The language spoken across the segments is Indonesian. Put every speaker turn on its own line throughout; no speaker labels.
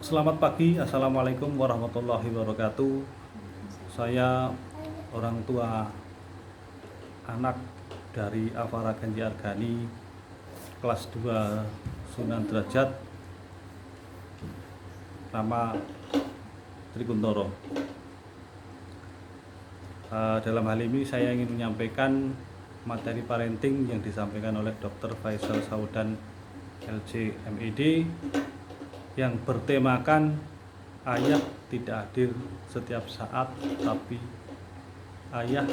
Selamat pagi, Assalamualaikum warahmatullahi wabarakatuh. Saya orang tua anak dari Alvara Ganji Argani, kelas 2 Sunan Derajat, nama Trikuntoro. Dalam hal ini saya ingin menyampaikan materi parenting yang disampaikan oleh Dr. Faisal Saudan LC MED yang bertemakan ayah tidak hadir setiap saat, tapi ayah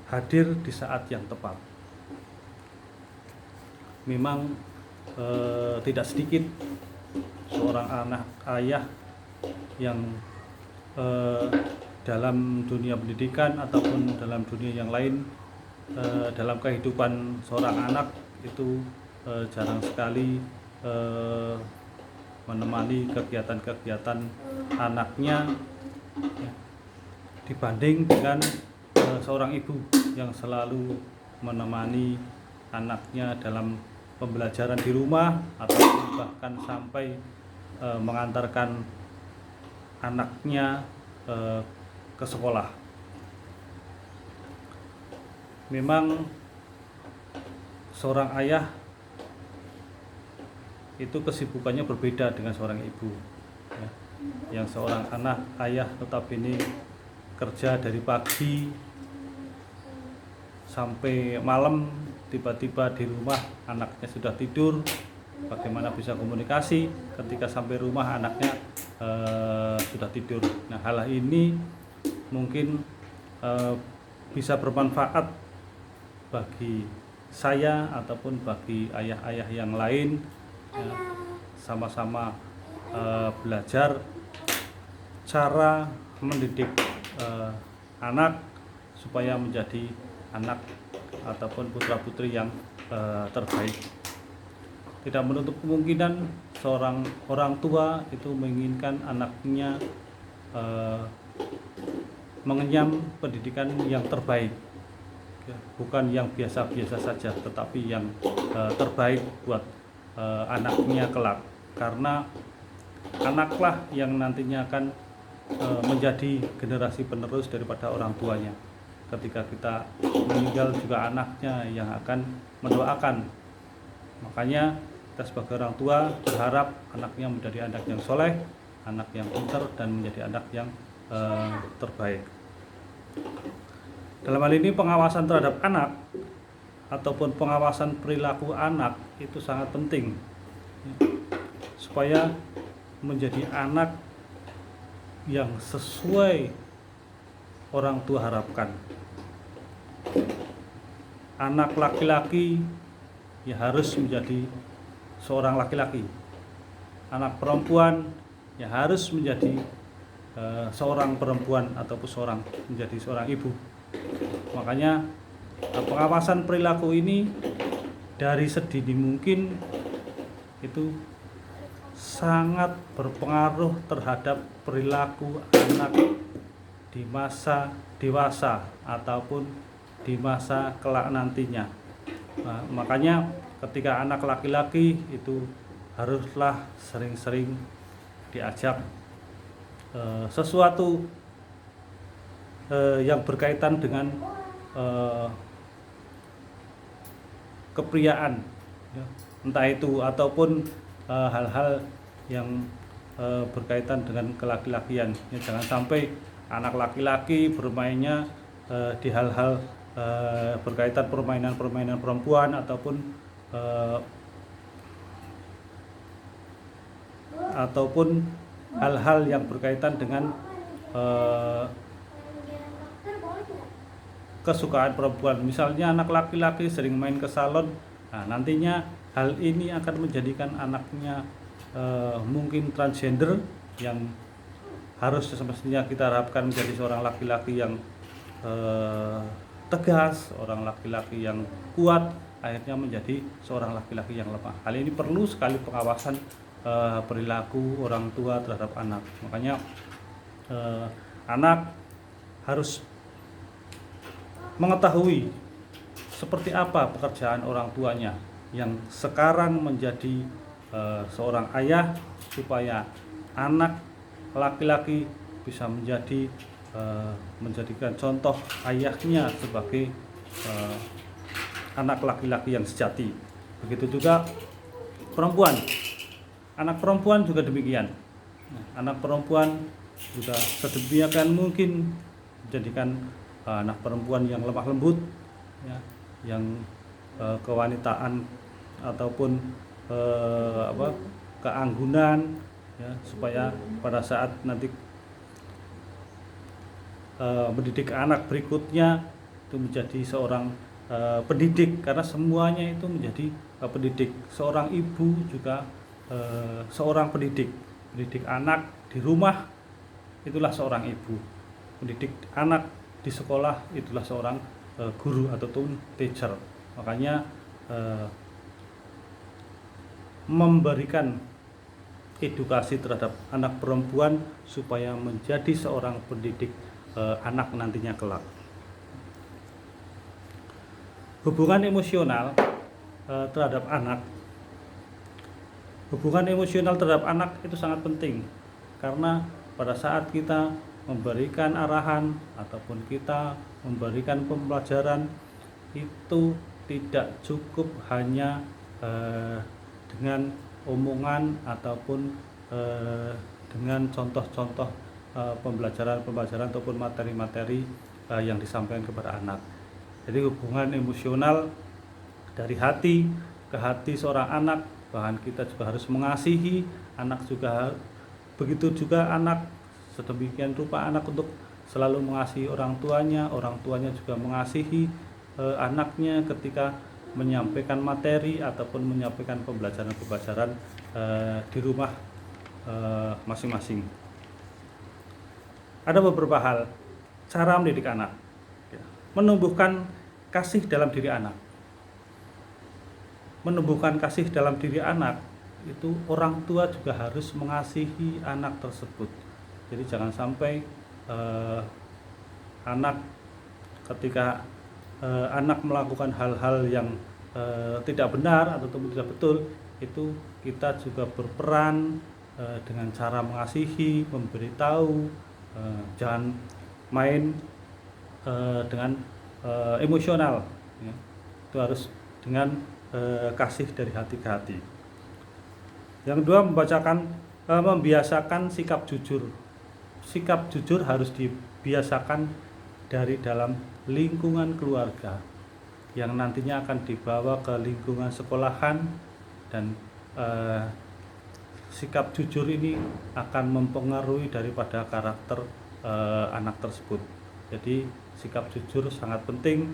hadir di saat yang tepat. Memang tidak sedikit seorang anak ayah yang dalam dunia pendidikan ataupun dalam dunia yang lain, dalam kehidupan seorang anak itu jarang sekali menemani kegiatan-kegiatan anaknya dibanding dengan seorang ibu yang selalu menemani anaknya dalam pembelajaran di rumah ataupun bahkan sampai mengantarkan anaknya ke sekolah. Memang seorang ayah itu kesibukannya berbeda dengan seorang ibu ya. Yang seorang anak ayah notabene kerja dari pagi sampai malam, tiba-tiba di rumah anaknya sudah tidur. Bagaimana bisa komunikasi ketika sampai rumah anaknya sudah tidur. Nah, hal ini mungkin bisa bermanfaat bagi saya ataupun bagi ayah-ayah yang lain, ya, sama-sama belajar cara mendidik anak supaya menjadi anak ataupun putra-putri yang terbaik. Tidak menutup kemungkinan seorang orang tua itu menginginkan anaknya mengenyam pendidikan yang terbaik, bukan yang biasa-biasa saja, tetapi yang terbaik buat anaknya kelak, karena anaklah yang nantinya akan menjadi generasi penerus daripada orang tuanya. Ketika kita meninggal juga anaknya yang akan mendoakan. Makanya kita sebagai orang tua berharap anaknya menjadi anak yang soleh, anak yang pintar, dan menjadi anak yang terbaik. Dalam hal ini pengawasan terhadap anak ataupun pengawasan perilaku anak itu sangat penting supaya menjadi anak yang sesuai orang tua harapkan. Anak laki-laki ya harus menjadi seorang laki-laki. Anak perempuan ya harus menjadi seorang perempuan ataupun menjadi seorang ibu. Makanya pengawasan perilaku ini dari sedini mungkin itu sangat berpengaruh terhadap perilaku anak di masa dewasa ataupun di masa kelak nantinya. Nah, makanya ketika anak laki-laki itu haruslah sering-sering diajak sesuatu yang berkaitan dengan kepriaan, ya, entah itu ataupun hal-hal yang berkaitan dengan kelaki-lakian. Ya, jangan sampai anak laki-laki bermainnya di hal-hal berkaitan permainan-permainan perempuan ataupun hal-hal yang berkaitan dengan kesukaan perempuan. Misalnya anak laki-laki sering main ke salon, nah nantinya hal ini akan menjadikan anaknya mungkin transgender yang harus semestinya kita harapkan menjadi seorang laki-laki yang tegas, orang laki-laki yang kuat, akhirnya menjadi seorang laki-laki yang lemah. Hal ini perlu sekali pengawasan perilaku orang tua terhadap anak. Makanya anak harus mengetahui seperti apa pekerjaan orang tuanya yang sekarang menjadi seorang ayah supaya anak laki-laki bisa menjadikan contoh ayahnya sebagai anak laki-laki yang sejati. Begitu juga perempuan, anak perempuan juga demikian. Anak perempuan juga sedemikian mungkin menjadikan anak perempuan yang lemah lembut, ya, yang kewanitaan ataupun keanggunan, ya, supaya pada saat nanti mendidik anak berikutnya itu menjadi seorang pendidik, karena semuanya itu menjadi pendidik. Seorang ibu juga seorang pendidik anak di rumah, itulah seorang ibu. Mendidik anak di sekolah, itulah seorang guru ataupun teacher. Makanya memberikan edukasi terhadap anak perempuan supaya menjadi seorang pendidik anak nantinya kelak. Hubungan emosional terhadap anak, itu sangat penting, karena pada saat kita memberikan arahan ataupun kita memberikan pembelajaran, itu tidak cukup hanya dengan omongan ataupun dengan contoh-contoh pembelajaran ataupun materi-materi yang disampaikan kepada anak. Jadi hubungan emosional dari hati ke hati seorang anak, bahkan kita juga harus mengasihi anak juga. Begitu juga anak, sedemikian rupa anak untuk selalu mengasihi orang tuanya juga mengasihi anaknya ketika menyampaikan materi ataupun menyampaikan pembelajaran di rumah masing-masing. Ada beberapa hal cara mendidik anak, menumbuhkan kasih dalam diri anak. Menumbuhkan kasih dalam diri anak itu orang tua juga harus mengasihi anak tersebut. Jadi jangan sampai anak ketika anak melakukan hal-hal yang tidak benar atau tidak betul, itu kita juga berperan dengan cara mengasihi, memberitahu, jangan main dengan emosional, ya. Itu harus dengan kasih dari hati ke hati. Yang kedua, membiasakan sikap jujur. Sikap jujur harus dibiasakan dari dalam lingkungan keluarga, yang nantinya akan dibawa ke lingkungan sekolahan, dan sikap jujur ini akan mempengaruhi daripada karakter anak tersebut. Jadi sikap jujur sangat penting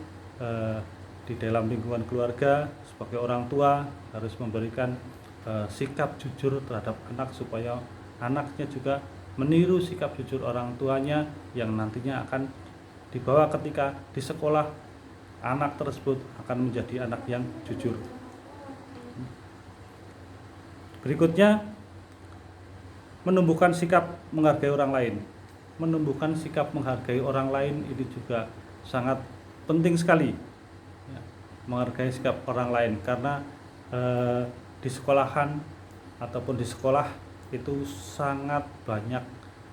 di dalam lingkungan keluarga. Sebagai orang tua harus memberikan sikap jujur terhadap anak supaya anaknya juga meniru sikap jujur orang tuanya, yang nantinya akan dibawa ketika di sekolah. Anak tersebut akan menjadi anak yang jujur. Berikutnya, menumbuhkan sikap menghargai orang lain. Menumbuhkan sikap menghargai orang lain ini juga sangat penting sekali, ya, menghargai sikap orang lain, karena di sekolahan ataupun di sekolah itu sangat banyak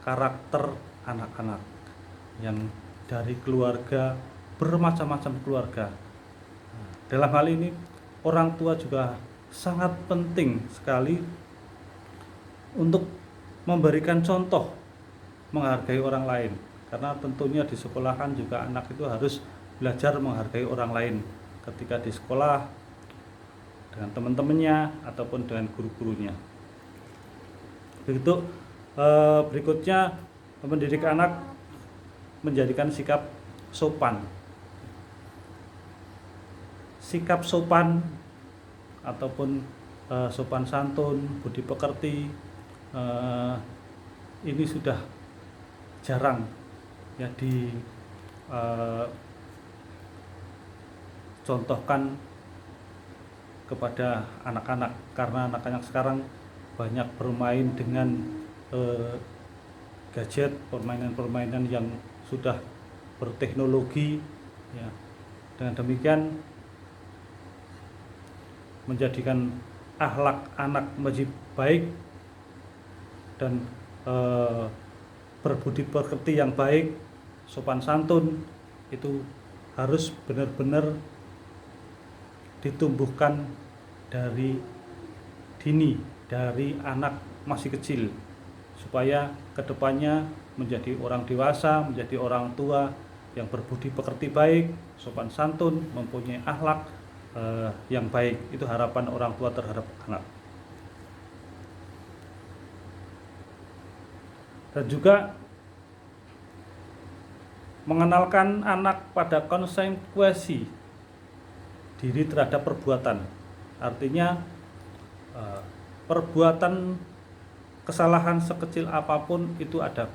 karakter anak-anak yang dari keluarga, bermacam-macam keluarga. Dalam hal ini orang tua juga sangat penting sekali untuk memberikan contoh menghargai orang lain, karena tentunya di sekolahan juga anak itu harus belajar menghargai orang lain ketika di sekolah dengan teman-temannya ataupun dengan guru-gurunya. Begitu berikutnya, mendidik anak menjadikan sikap sopan. Sikap sopan ataupun sopan santun, budi pekerti, ini sudah jarang ya dicontohkan kepada anak-anak, karena anak-anak sekarang banyak bermain dengan gadget, permainan-permainan yang sudah berteknologi, ya. Dengan demikian menjadikan akhlak anak menjadi baik dan berbudi pekerti yang baik, sopan santun, itu harus benar-benar ditumbuhkan dari dini, dari anak masih kecil, supaya kedepannya menjadi orang dewasa, menjadi orang tua yang berbudi pekerti baik, sopan santun, mempunyai akhlak yang baik. Itu harapan orang tua terhadap anak. Dan juga mengenalkan anak pada konsekuensi diri terhadap perbuatan. Artinya perbuatan kesalahan sekecil apapun itu ada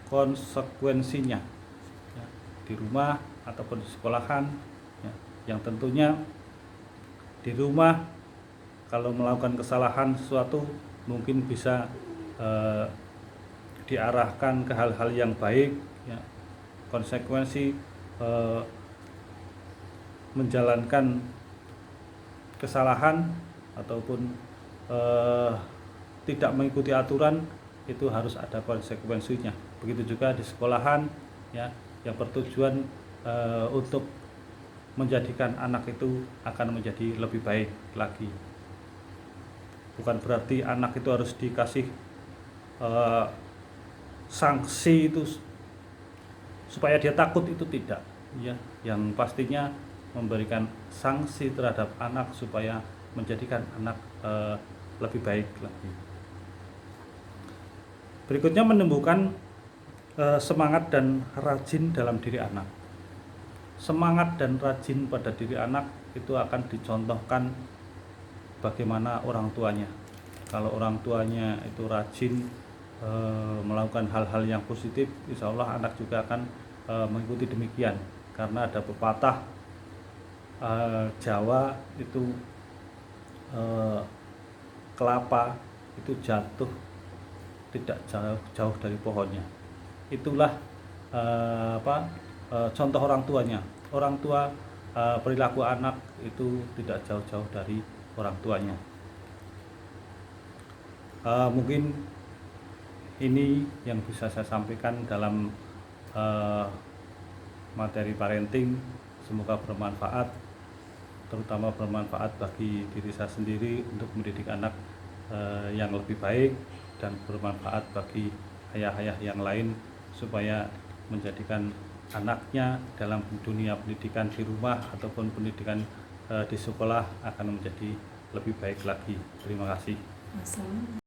konsekuensinya, ya, di rumah ataupun di sekolahan, ya, yang tentunya di rumah kalau melakukan kesalahan sesuatu mungkin bisa diarahkan ke hal-hal yang baik, ya. Konsekuensi menjalankan kesalahan ataupun tidak mengikuti aturan itu harus ada konsekuensinya. Begitu juga di sekolahan, ya, yang bertujuan untuk menjadikan anak itu akan menjadi lebih baik lagi. Bukan berarti anak itu harus dikasih sanksi itu supaya dia takut, itu tidak, ya. Yang pastinya memberikan sanksi terhadap anak supaya menjadikan anak lebih baik lagi. Berikutnya menumbuhkan semangat dan rajin dalam diri anak. Semangat dan rajin pada diri anak itu akan dicontohkan bagaimana orang tuanya. Kalau orang tuanya itu rajin melakukan hal-hal yang positif, insya Allah anak juga akan mengikuti demikian. Karena ada pepatah Jawa itu kelapa itu jatuh tidak jauh dari pohonnya. Itulah contoh orang tuanya. Orang tua, perilaku anak itu tidak jauh-jauh dari orang tuanya. Mungkin ini yang bisa saya sampaikan dalam materi parenting. Semoga bermanfaat, terutama bermanfaat bagi diri saya sendiri untuk mendidik anak yang lebih baik, dan bermanfaat bagi ayah-ayah yang lain supaya menjadikan anaknya dalam dunia pendidikan di rumah ataupun pendidikan di sekolah akan menjadi lebih baik lagi. Terima kasih.